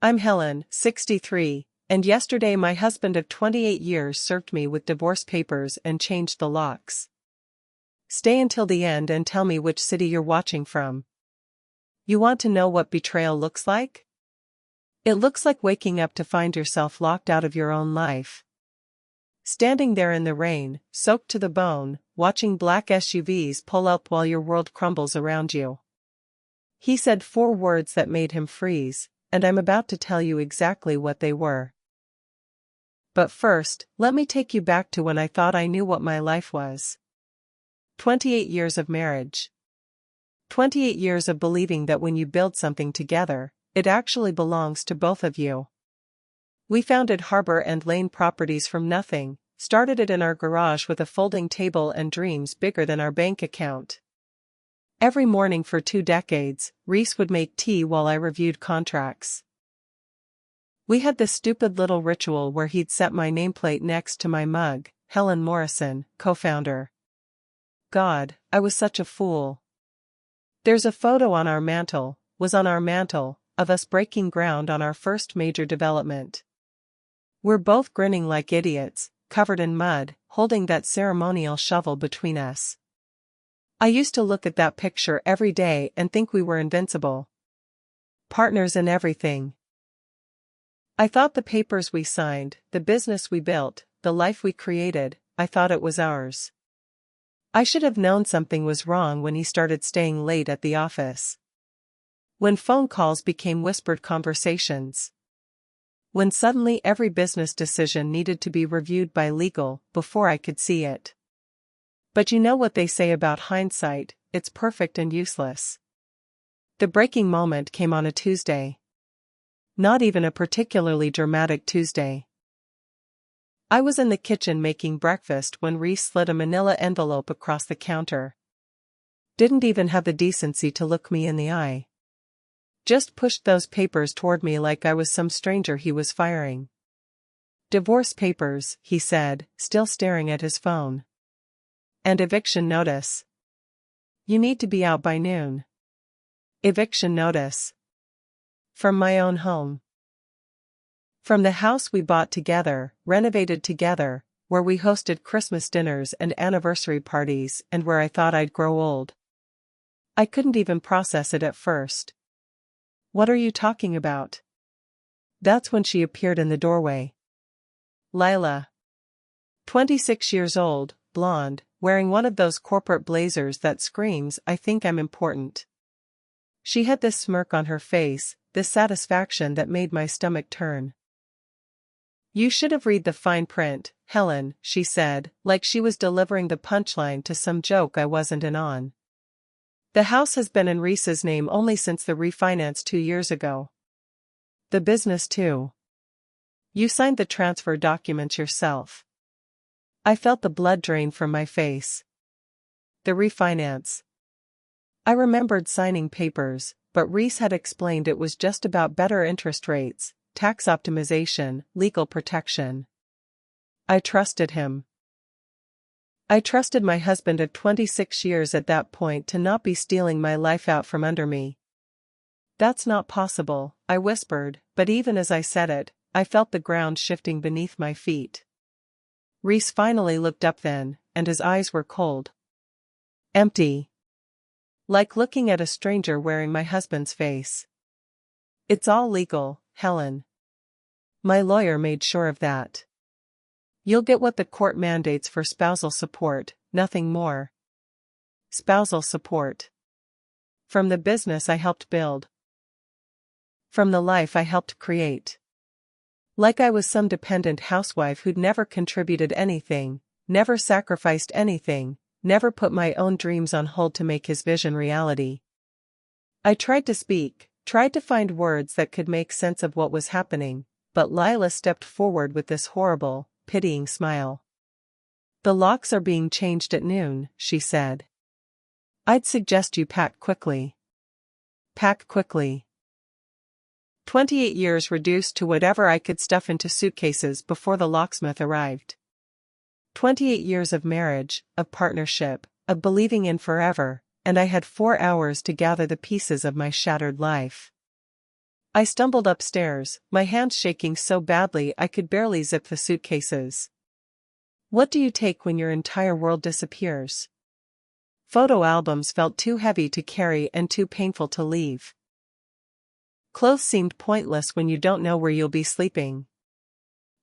I'm Helen, 63, and yesterday my husband of 28 years served me with divorce papers and changed the locks. Stay until the end and tell me which city you're watching from. You want to know what betrayal looks like? It looks like waking up to find yourself locked out of your own life. Standing there in the rain, soaked to the bone, watching black SUVs pull up while your world crumbles around you. He said 4 words that made him freeze, and I'm about to tell you exactly what they were. But first, let me take you back to when I thought I knew what my life was. 28 years of marriage. 28 years of believing that when you build something together, it actually belongs to both of you. We founded Harbor and Lane Properties from nothing, started it in our garage with a folding table and dreams bigger than our bank account. Every morning for 2 decades, Reese would make tea while I reviewed contracts. We had this stupid little ritual where he'd set my nameplate next to my mug, Helen Morrison, co-founder. God, I was such a fool. There's a photo on our mantle, of us breaking ground on our first major development. We're both grinning like idiots, covered in mud, holding that ceremonial shovel between us. I used to look at that picture every day and think we were invincible. Partners in everything. I thought the papers we signed, the business we built, the life we created, I thought it was ours. I should have known something was wrong when he started staying late at the office. When phone calls became whispered conversations. When suddenly every business decision needed to be reviewed by legal before I could see it. But you know what they say about hindsight, it's perfect and useless. The breaking moment came on a Tuesday. Not even a particularly dramatic Tuesday. I was in the kitchen making breakfast when Reese slid a manila envelope across the counter. Didn't even have the decency to look me in the eye. Just pushed those papers toward me like I was some stranger he was firing. Divorce papers, he said, still staring at his phone. And eviction notice. You need to be out by noon. Eviction notice. From my own home. From the house we bought together, renovated together, where we hosted Christmas dinners and anniversary parties and where I thought I'd grow old. I couldn't even process it at first. What are you talking about? That's when she appeared in the doorway. Lila. 26 years old, blonde, wearing one of those corporate blazers that screams, I think I'm important. She had this smirk on her face, this satisfaction that made my stomach turn. You should have read the fine print, Helen, she said, like she was delivering the punchline to some joke I wasn't in on. The house has been in Reese's name only since the refinance 2 years ago. The business too. You signed the transfer documents yourself. I felt the blood drain from my face. The refinance. I remembered signing papers, but Reese had explained it was just about better interest rates, tax optimization, legal protection. I trusted him. I trusted my husband of 26 years at that point to not be stealing my life out from under me. That's not possible, I whispered, but even as I said it, I felt the ground shifting beneath my feet. Reese finally looked up then, and his eyes were cold. Empty. Like looking at a stranger wearing my husband's face. It's all legal, Helen. My lawyer made sure of that. You'll get what the court mandates for spousal support, nothing more. Spousal support. From the business I helped build. From the life I helped create. Like I was some dependent housewife who'd never contributed anything, never sacrificed anything, never put my own dreams on hold to make his vision reality. I tried to speak, tried to find words that could make sense of what was happening, but Lila stepped forward with this horrible, pitying smile. The locks are being changed at noon, she said. I'd suggest you pack quickly. Pack quickly. 28 years reduced to whatever I could stuff into suitcases before the locksmith arrived. 28 years of marriage, of partnership, of believing in forever, and I had 4 hours to gather the pieces of my shattered life. I stumbled upstairs, my hands shaking so badly I could barely zip the suitcases. What do you take when your entire world disappears? Photo albums felt too heavy to carry and too painful to leave. Clothes seemed pointless when you don't know where you'll be sleeping.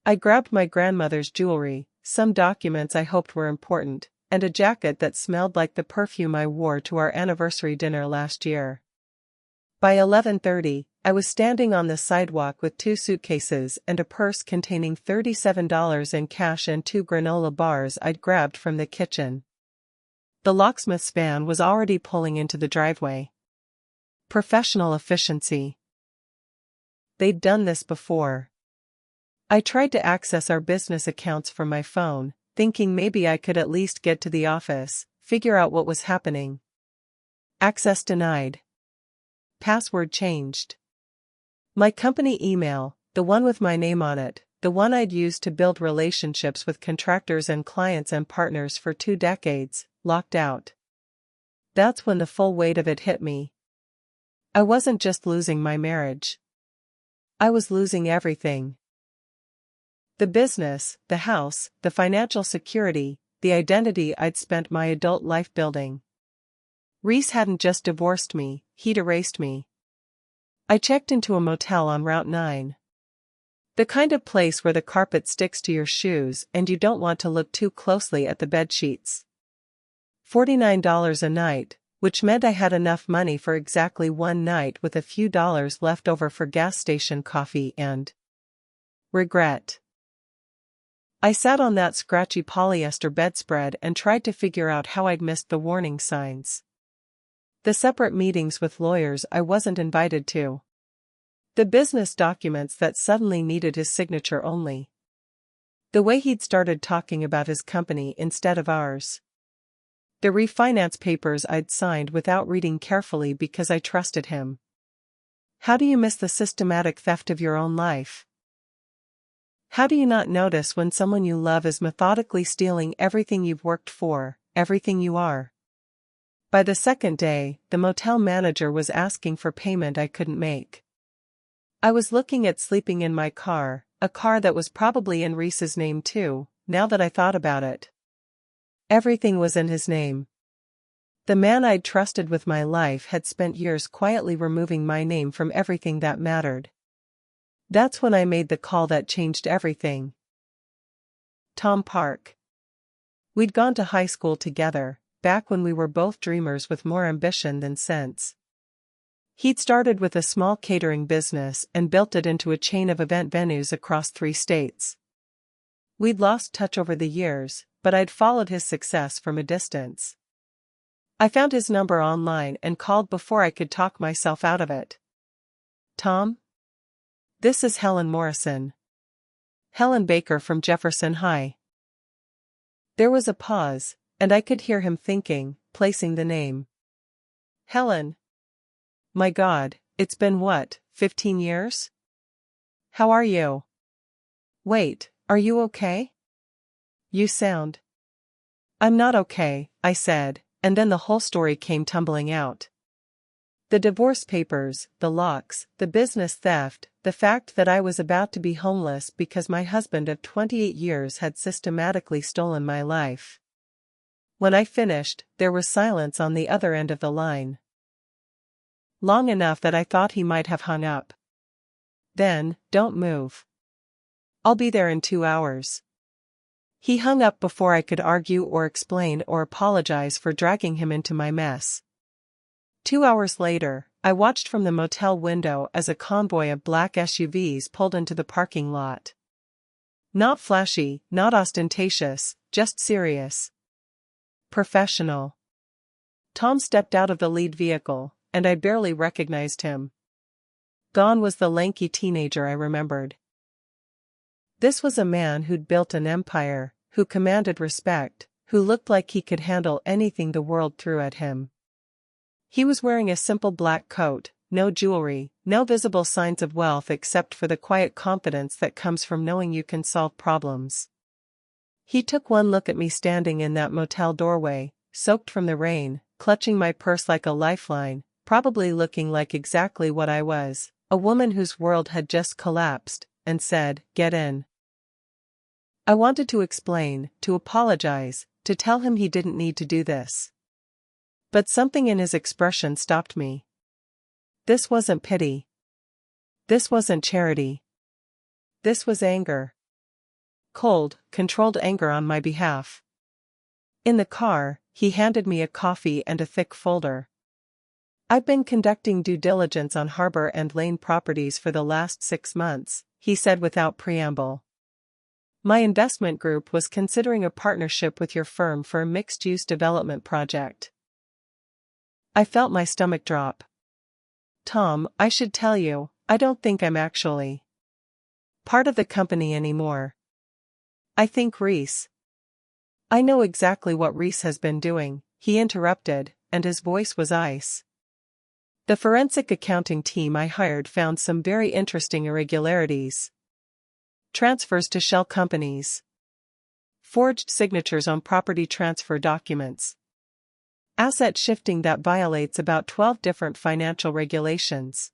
I grabbed my grandmother's jewelry, some documents I hoped were important, and a jacket that smelled like the perfume I wore to our anniversary dinner last year. By 11:30, I was standing on the sidewalk with 2 suitcases and a purse containing $37 in cash and 2 granola bars I'd grabbed from the kitchen. The locksmith's van was already pulling into the driveway. Professional efficiency. They'd done this before. I tried to access our business accounts from my phone, thinking maybe I could at least get to the office, figure out what was happening. Access denied. Password changed. My company email, the one with my name on it, the one I'd used to build relationships with contractors and clients and partners for 2 decades, locked out. That's when the full weight of it hit me. I wasn't just losing my marriage. I was losing everything. The business, the house, the financial security, the identity I'd spent my adult life building. Reese hadn't just divorced me, he'd erased me. I checked into a motel on Route 9. The kind of place where the carpet sticks to your shoes and you don't want to look too closely at the bedsheets. $49 a night, which meant I had enough money for exactly one night with a few dollars left over for gas station coffee and regret. I sat on that scratchy polyester bedspread and tried to figure out how I'd missed the warning signs. The separate meetings with lawyers I wasn't invited to. The business documents that suddenly needed his signature only. The way he'd started talking about his company instead of ours. The refinance papers I'd signed without reading carefully because I trusted him. How do you miss the systematic theft of your own life? How do you not notice when someone you love is methodically stealing everything you've worked for, everything you are? By the second day, the motel manager was asking for payment I couldn't make. I was looking at sleeping in my car, a car that was probably in Reese's name too, now that I thought about it. Everything was in his name. The man I'd trusted with my life had spent years quietly removing my name from everything that mattered. That's when I made the call that changed everything. Tom Park. We'd gone to high school together, back when we were both dreamers with more ambition than sense. He'd started with a small catering business and built it into a chain of event venues across 3 states. We'd lost touch over the years, but I'd followed his success from a distance. I found his number online and called before I could talk myself out of it. Tom? This is Helen Morrison. Helen Baker from Jefferson High. There was a pause, and I could hear him thinking, placing the name. Helen. My God, it's been what, 15 years? How are you? Wait, are you okay? You sound. I'm not okay, I said, and then the whole story came tumbling out. The divorce papers, the locks, the business theft, the fact that I was about to be homeless because my husband of 28 years had systematically stolen my life. When I finished, there was silence on the other end of the line. Long enough that I thought he might have hung up. Then, don't move. I'll be there in 2 hours. He hung up before I could argue or explain or apologize for dragging him into my mess. 2 hours later, I watched from the motel window as a convoy of black SUVs pulled into the parking lot. Not flashy, not ostentatious, just serious. Professional. Tom stepped out of the lead vehicle, and I barely recognized him. Gone was the lanky teenager I remembered. This was a man who'd built an empire, who commanded respect, who looked like he could handle anything the world threw at him. He was wearing a simple black coat, no jewelry, no visible signs of wealth except for the quiet confidence that comes from knowing you can solve problems. He took one look at me standing in that motel doorway, soaked from the rain, clutching my purse like a lifeline, probably looking like exactly what I was, a woman whose world had just collapsed, and said, "Get in." I wanted to explain, to apologize, to tell him he didn't need to do this. But something in his expression stopped me. This wasn't pity. This wasn't charity. This was anger. Cold, controlled anger on my behalf. In the car, he handed me a coffee and a thick folder. "I've been conducting due diligence on Harbor and Lane properties for the last 6 months, he said without preamble. "My investment group was considering a partnership with your firm for a mixed-use development project." I felt my stomach drop. "Tom, I should tell you, I don't think I'm actually part of the company anymore. I think Reese—" "I know exactly what Reese has been doing," he interrupted, and his voice was ice. "The forensic accounting team I hired found some very interesting irregularities. Transfers to shell companies. Forged signatures on property transfer documents. Asset shifting that violates about 12 different financial regulations."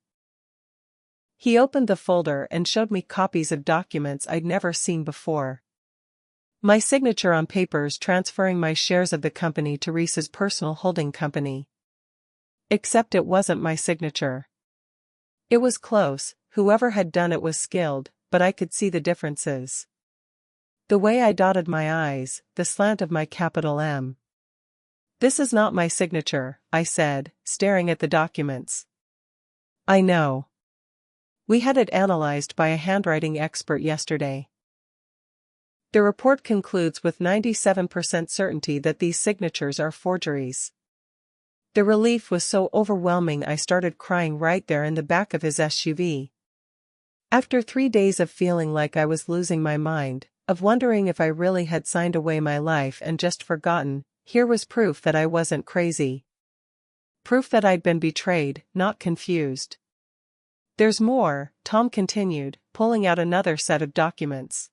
He opened the folder and showed me copies of documents I'd never seen before. My signature on papers transferring my shares of the company to Reese's personal holding company. Except it wasn't my signature. It was close, whoever had done it was skilled, but I could see the differences. The way I dotted my I's, the slant of my capital M. "This is not my signature," I said, staring at the documents. "I know. We had it analyzed by a handwriting expert yesterday. The report concludes with 97% certainty that these signatures are forgeries." The relief was so overwhelming I started crying right there in the back of his SUV. After 3 days of feeling like I was losing my mind, of wondering if I really had signed away my life and just forgotten, here was proof that I wasn't crazy. Proof that I'd been betrayed, not confused. "There's more," Tom continued, pulling out another set of documents.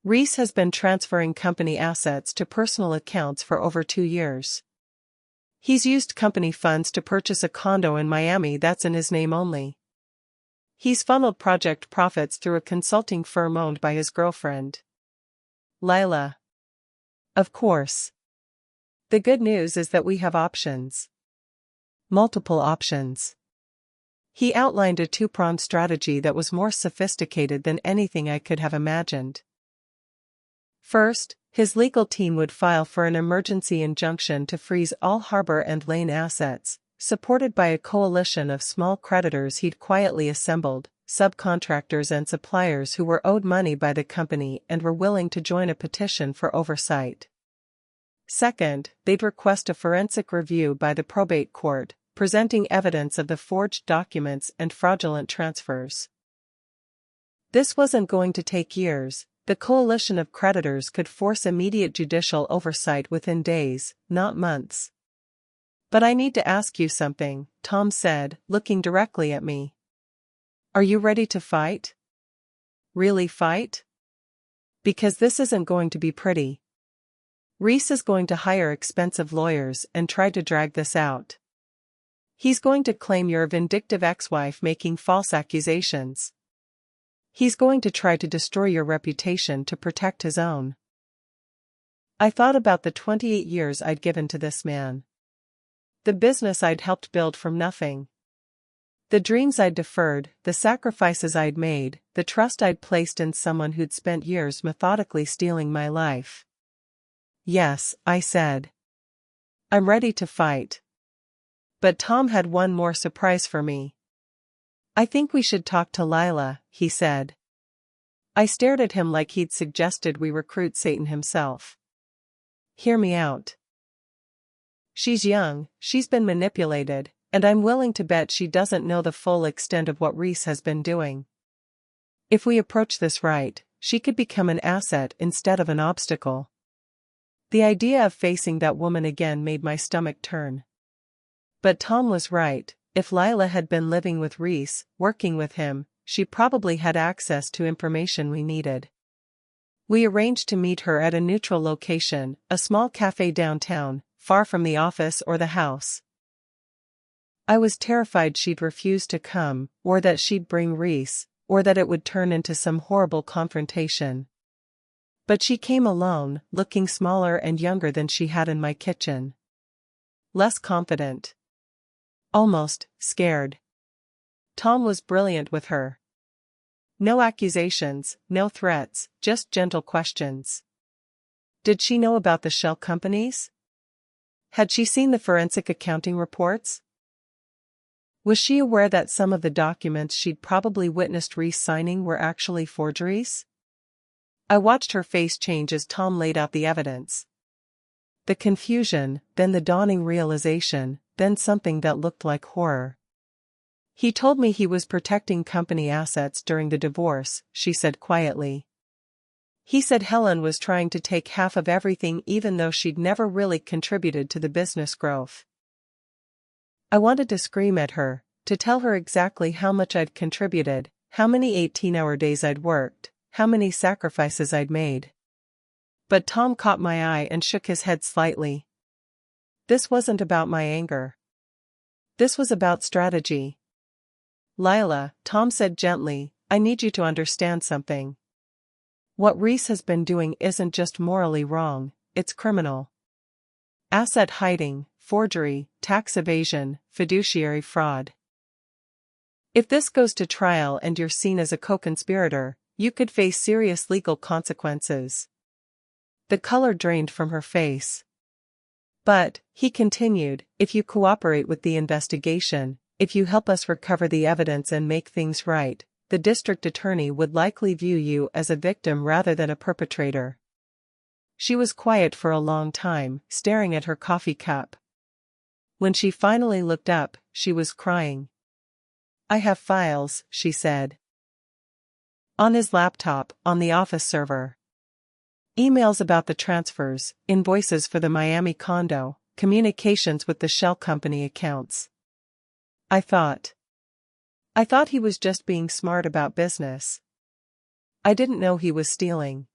"Reese has been transferring company assets to personal accounts for over 2 years. He's used company funds to purchase a condo in Miami that's in his name only. He's funneled project profits through a consulting firm owned by his girlfriend, Lila. Of course. The good news is that we have options. Multiple options." He outlined a 2-pronged strategy that was more sophisticated than anything I could have imagined. First, his legal team would file for an emergency injunction to freeze all Harbor and Lane assets, supported by a coalition of small creditors he'd quietly assembled, subcontractors and suppliers who were owed money by the company and were willing to join a petition for oversight. Second, they'd request a forensic review by the probate court, presenting evidence of the forged documents and fraudulent transfers. This wasn't going to take years. The coalition of creditors could force immediate judicial oversight within days, not months. "But I need to ask you something," Tom said, looking directly at me. "Are you ready to fight? Really fight? Because this isn't going to be pretty. Reese is going to hire expensive lawyers and try to drag this out. He's going to claim you're a vindictive ex-wife making false accusations. He's going to try to destroy your reputation to protect his own." I thought about the 28 years I'd given to this man. The business I'd helped build from nothing. The dreams I'd deferred, the sacrifices I'd made, the trust I'd placed in someone who'd spent years methodically stealing my life. "Yes," I said. "I'm ready to fight." But Tom had one more surprise for me. "I think we should talk to Lila," he said. I stared at him like he'd suggested we recruit Satan himself. "Hear me out. She's young, she's been manipulated, and I'm willing to bet she doesn't know the full extent of what Reese has been doing. If we approach this right, she could become an asset instead of an obstacle." The idea of facing that woman again made my stomach turn. But Tom was right. If Lila had been living with Reese, working with him, she probably had access to information we needed. We arranged to meet her at a neutral location, a small cafe downtown, far from the office or the house. I was terrified she'd refuse to come, or that she'd bring Reese, or that it would turn into some horrible confrontation. But she came alone, looking smaller and younger than she had in my kitchen. Less confident. Almost scared. Tom was brilliant with her. No accusations, no threats, just gentle questions. Did she know about the shell companies? Had she seen the forensic accounting reports? Was she aware that some of the documents she'd probably witnessed Reese signing were actually forgeries? I watched her face change as Tom laid out the evidence. The confusion, then the dawning realization, then something that looked like horror. He told me he was protecting company assets during the divorce, she said quietly. He said Helen was trying to take half of everything even though she'd never really contributed to the business growth. I wanted to scream at her, to tell her exactly how much I'd contributed, how many 18-hour days I'd worked, how many sacrifices I'd made. But Tom caught my eye and shook his head slightly. This wasn't about my anger. This was about strategy. Lila, Tom said gently, I need you to understand something. What Reese has been doing isn't just morally wrong, it's criminal. Asset hiding, forgery, tax evasion, fiduciary fraud. If this goes to trial and you're seen as a co-conspirator, you could face serious legal consequences. The color drained from her face. But, he continued, if you cooperate with the investigation, if you help us recover the evidence and make things right, the district attorney would likely view you as a victim rather than a perpetrator. She was quiet for a long time, staring at her coffee cup. When she finally looked up, she was crying. I have files, she said. On his laptop, on the office server. Emails about the transfers, invoices for the Miami condo, communications with the shell company accounts. I thought he was just being smart about business. I didn't know he was stealing.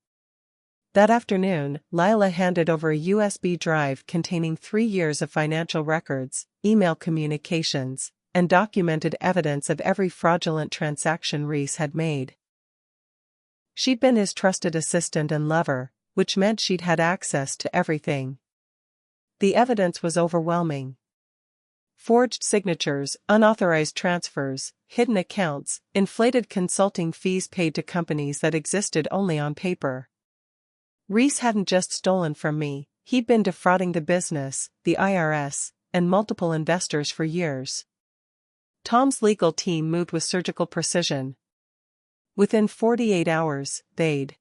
That afternoon, Lila handed over a USB drive containing 3 years of financial records, email communications, and documented evidence of every fraudulent transaction Reese had made. She'd been his trusted assistant and lover, which meant she'd had access to everything. The evidence was overwhelming. Forged signatures, unauthorized transfers, hidden accounts, inflated consulting fees paid to companies that existed only on paper. Reese hadn't just stolen from me, he'd been defrauding the business, the IRS, and multiple investors for years. Tom's legal team moved with surgical precision. Within 48 hours, they'd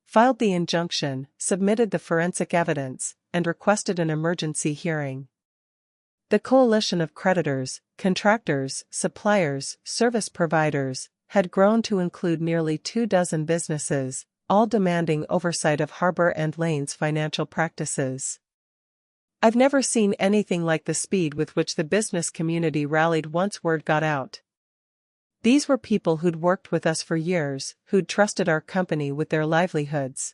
filed the injunction, submitted the forensic evidence, and requested an emergency hearing. The coalition of creditors, contractors, suppliers, service providers, had grown to include nearly 24 businesses, all demanding oversight of Harbor and Lane's financial practices. I've never seen anything like the speed with which the business community rallied once word got out. These were people who'd worked with us for years, who'd trusted our company with their livelihoods.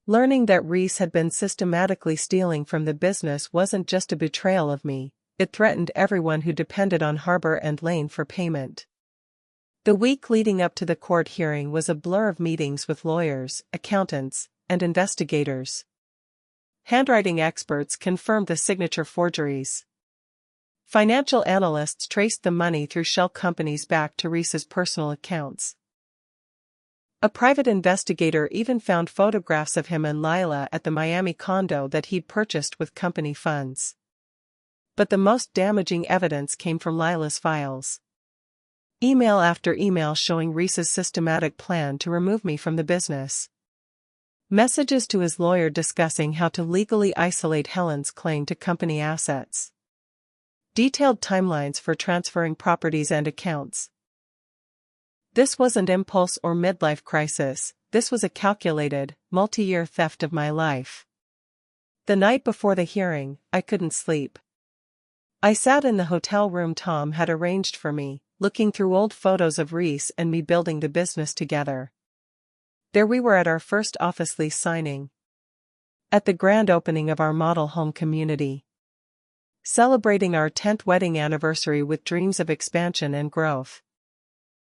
Learning that Reese had been systematically stealing from the business wasn't just a betrayal of me, it threatened everyone who depended on Harbor and Lane for payment. The week leading up to the court hearing was a blur of meetings with lawyers, accountants, and investigators. Handwriting experts confirmed the signature forgeries. Financial analysts traced the money through shell companies back to Reese's personal accounts. A private investigator even found photographs of him and Lila at the Miami condo that he'd purchased with company funds. But the most damaging evidence came from Lila's files. Email after email showing Reese's systematic plan to remove me from the business. Messages to his lawyer discussing how to legally isolate Helen's claim to company assets. Detailed timelines for transferring properties and accounts. This wasn't impulse or midlife crisis, this was a calculated, multi-year theft of my life. The night before the hearing, I couldn't sleep. I sat in the hotel room Tom had arranged for me, looking through old photos of Reese and me building the business together. There we were at our first office lease signing. At the grand opening of our model home community. celebrating our 10th wedding anniversary with dreams of expansion and growth.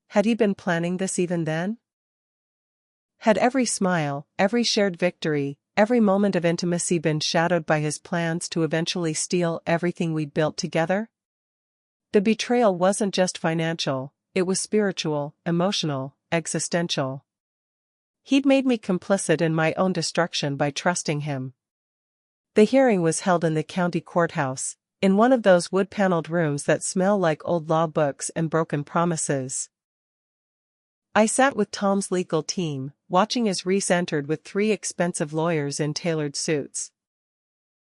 Had he been planning this even then? Had every smile, every shared victory, every moment of intimacy been shadowed by his plans to eventually steal everything we'd built together? The betrayal wasn't just financial, it was spiritual, emotional, existential. He'd made me complicit in my own destruction by trusting him. The hearing was held in the county courthouse, in one of those wood-paneled rooms that smell like old law books and broken promises. I sat with Tom's legal team, watching as Reese entered with 3 expensive lawyers in tailored suits.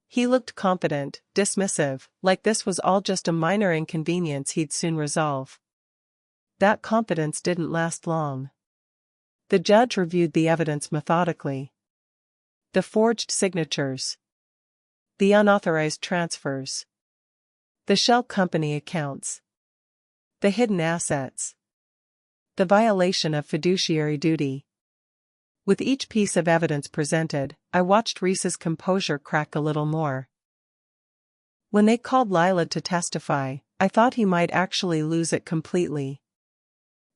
He looked confident, dismissive, like this was all just a minor inconvenience he'd soon resolve. That confidence didn't last long. The judge reviewed the evidence methodically. The forged signatures. The unauthorized transfers. The shell company accounts. The hidden assets. The violation of fiduciary duty. With each piece of evidence presented, I watched Reese's composure crack a little more. When they called Lila to testify, I thought he might actually lose it completely.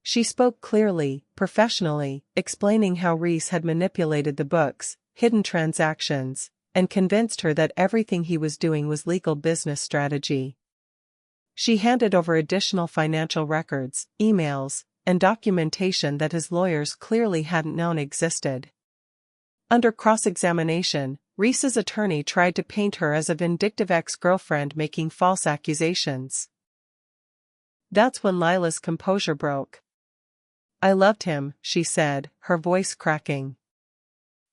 She spoke clearly, professionally, explaining how Reese had manipulated the books, hidden transactions, and convinced her that everything he was doing was legal business strategy. She handed over additional financial records, emails, and documentation that his lawyers clearly hadn't known existed. Under cross-examination, Reese's attorney tried to paint her as a vindictive ex-girlfriend making false accusations. That's when Lila's composure broke. I loved him, she said, her voice cracking.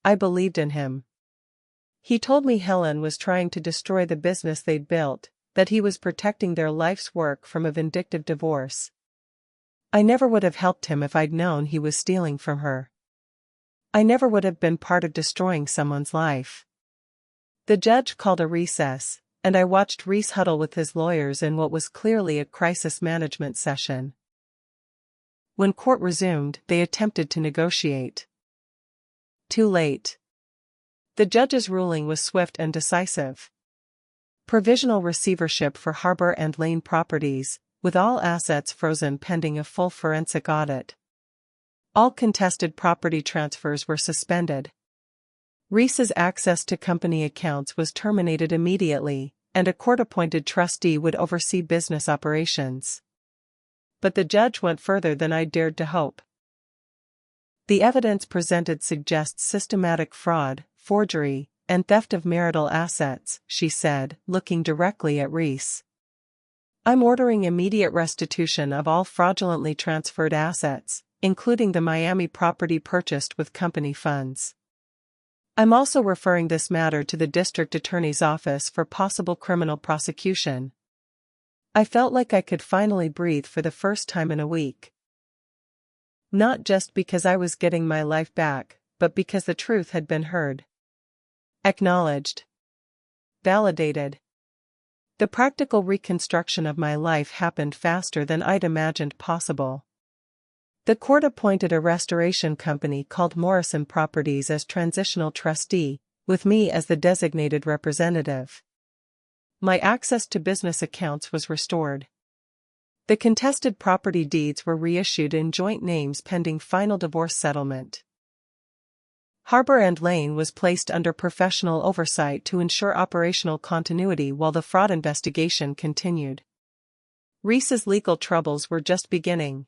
I believed in him. He told me Helen was trying to destroy the business they'd built, that he was protecting their life's work from a vindictive divorce. I never would have helped him if I'd known he was stealing from her. I never would have been part of destroying someone's life. The judge called a recess, and I watched Reese huddle with his lawyers in what was clearly a crisis management session. When court resumed, they attempted to negotiate. Too late. The judge's ruling was swift and decisive. Provisional receivership for Harbor and Lane properties, with all assets frozen pending a full forensic audit. All contested property transfers were suspended. Reese's access to company accounts was terminated immediately, and a court-appointed trustee would oversee business operations. But the judge went further than I dared to hope. The evidence presented suggests systematic fraud, forgery, and theft of marital assets, she said, looking directly at Reese. I'm ordering immediate restitution of all fraudulently transferred assets, including the Miami property purchased with company funds. I'm also referring this matter to the district attorney's office for possible criminal prosecution. I felt like I could finally breathe for the first time in a week. Not just because I was getting my life back, but because the truth had been heard. Acknowledged. Validated. The practical reconstruction of my life happened faster than I'd imagined possible. The court appointed a restoration company called Morrison Properties as transitional trustee, with me as the designated representative. My access to business accounts was restored. The contested property deeds were reissued in joint names pending final divorce settlement. Harbor and Lane was placed under professional oversight to ensure operational continuity while the fraud investigation continued. Reese's legal troubles were just beginning.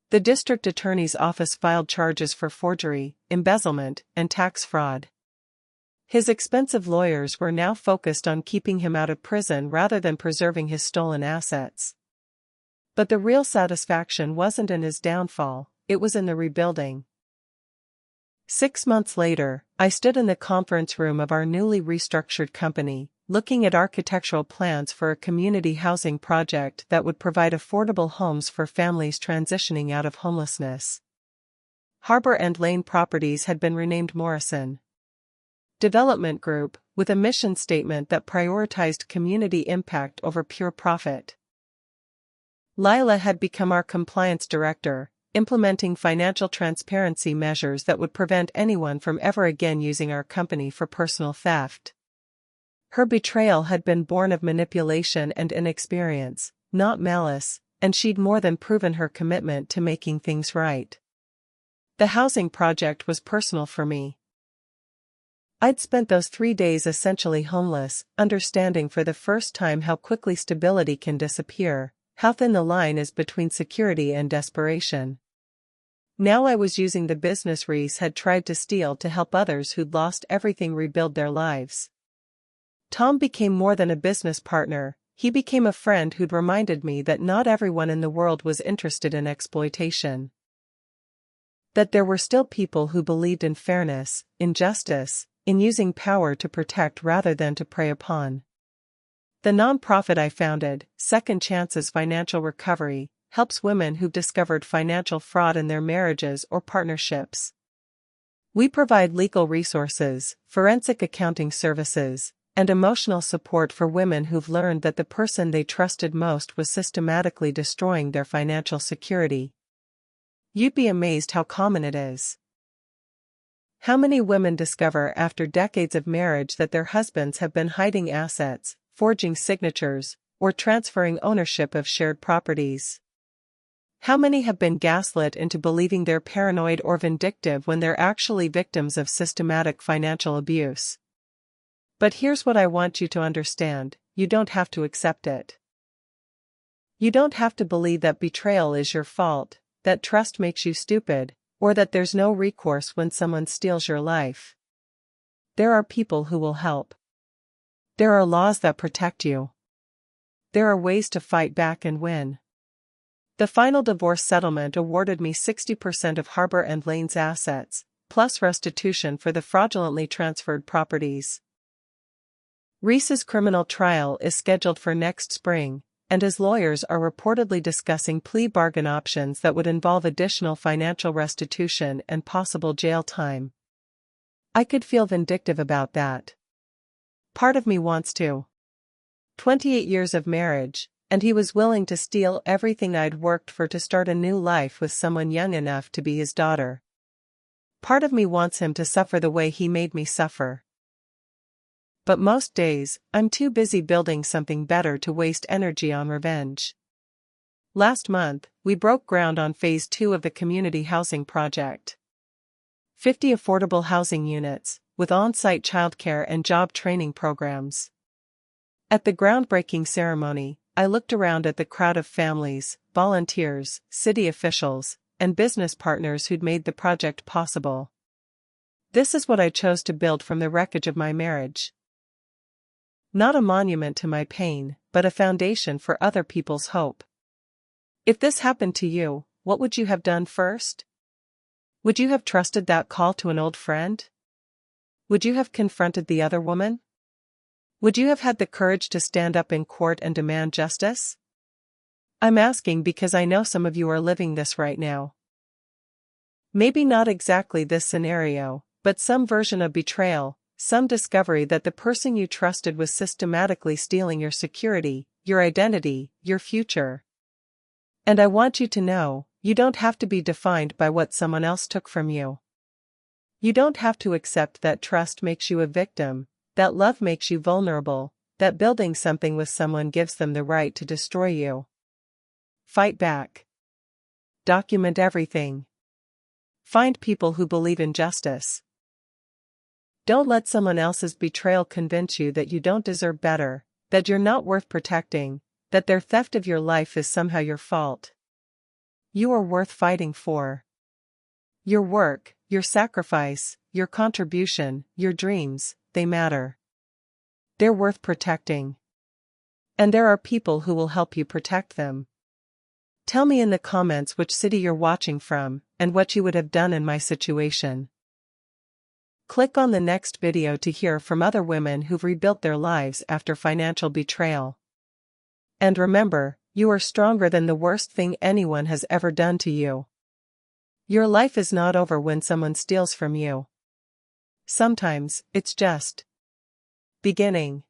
The district attorney's office filed charges for forgery, embezzlement, and tax fraud. His expensive lawyers were now focused on keeping him out of prison rather than preserving his stolen assets. But the real satisfaction wasn't in his downfall, it was in the rebuilding. 6 months later, I stood in the conference room of our newly restructured company, looking at architectural plans for a community housing project that would provide affordable homes for families transitioning out of homelessness. Harbor and Lane Properties had been renamed Morrison Development Group, with a mission statement that prioritized community impact over pure profit. Lila had become our compliance director, implementing financial transparency measures that would prevent anyone from ever again using our company for personal theft. Her betrayal had been born of manipulation and inexperience, not malice, and she'd more than proven her commitment to making things right. The housing project was personal for me. I'd spent those 3 days essentially homeless, understanding for the first time how quickly stability can disappear, how thin the line is between security and desperation. Now I was using the business Reese had tried to steal to help others who'd lost everything rebuild their lives. Tom became more than a business partner, he became a friend who'd reminded me that not everyone in the world was interested in exploitation. That there were still people who believed in fairness, in justice, in using power to protect rather than to prey upon. The nonprofit I founded, Second Chances Financial Recovery, helps women who've discovered financial fraud in their marriages or partnerships. We provide legal resources, forensic accounting services, and emotional support for women who've learned that the person they trusted most was systematically destroying their financial security. You'd be amazed how common it is. How many women discover after decades of marriage that their husbands have been hiding assets, forging signatures, or transferring ownership of shared properties? How many have been gaslit into believing they're paranoid or vindictive when they're actually victims of systematic financial abuse? But here's what I want you to understand: you don't have to accept it. You don't have to believe that betrayal is your fault, that trust makes you stupid, or that there's no recourse when someone steals your life. There are people who will help. There are laws that protect you. There are ways to fight back and win. The final divorce settlement awarded me 60% of Harbor and Lane's assets, plus restitution for the fraudulently transferred properties. Reese's criminal trial is scheduled for next spring, and his lawyers are reportedly discussing plea bargain options that would involve additional financial restitution and possible jail time. I could feel vindictive about that. Part of me wants to. 28 years of marriage, and he was willing to steal everything I'd worked for to start a new life with someone young enough to be his daughter. Part of me wants him to suffer the way he made me suffer. But most days, I'm too busy building something better to waste energy on revenge. Last month, we broke ground on Phase 2 of the community housing project. 50 affordable housing units, with on-site childcare and job training programs. At the groundbreaking ceremony, I looked around at the crowd of families, volunteers, city officials, and business partners who'd made the project possible. This is what I chose to build from the wreckage of my marriage. Not a monument to my pain, but a foundation for other people's hope. If this happened to you, what would you have done first? Would you have trusted that call to an old friend? Would you have confronted the other woman? Would you have had the courage to stand up in court and demand justice? I'm asking because I know some of you are living this right now. Maybe not exactly this scenario, but some version of betrayal. Some discovery that the person you trusted was systematically stealing your security, your identity, your future. And I want you to know, you don't have to be defined by what someone else took from you. You don't have to accept that trust makes you a victim, that love makes you vulnerable, that building something with someone gives them the right to destroy you. Fight back. Document everything. Find people who believe in justice. Don't let someone else's betrayal convince you that you don't deserve better, that you're not worth protecting, that their theft of your life is somehow your fault. You are worth fighting for. Your work, your sacrifice, your contribution, your dreams, they matter. They're worth protecting. And there are people who will help you protect them. Tell me in the comments which city you're watching from, and what you would have done in my situation. Click on the next video to hear from other women who've rebuilt their lives after financial betrayal. And remember, you are stronger than the worst thing anyone has ever done to you. Your life is not over when someone steals from you. Sometimes, it's just beginning.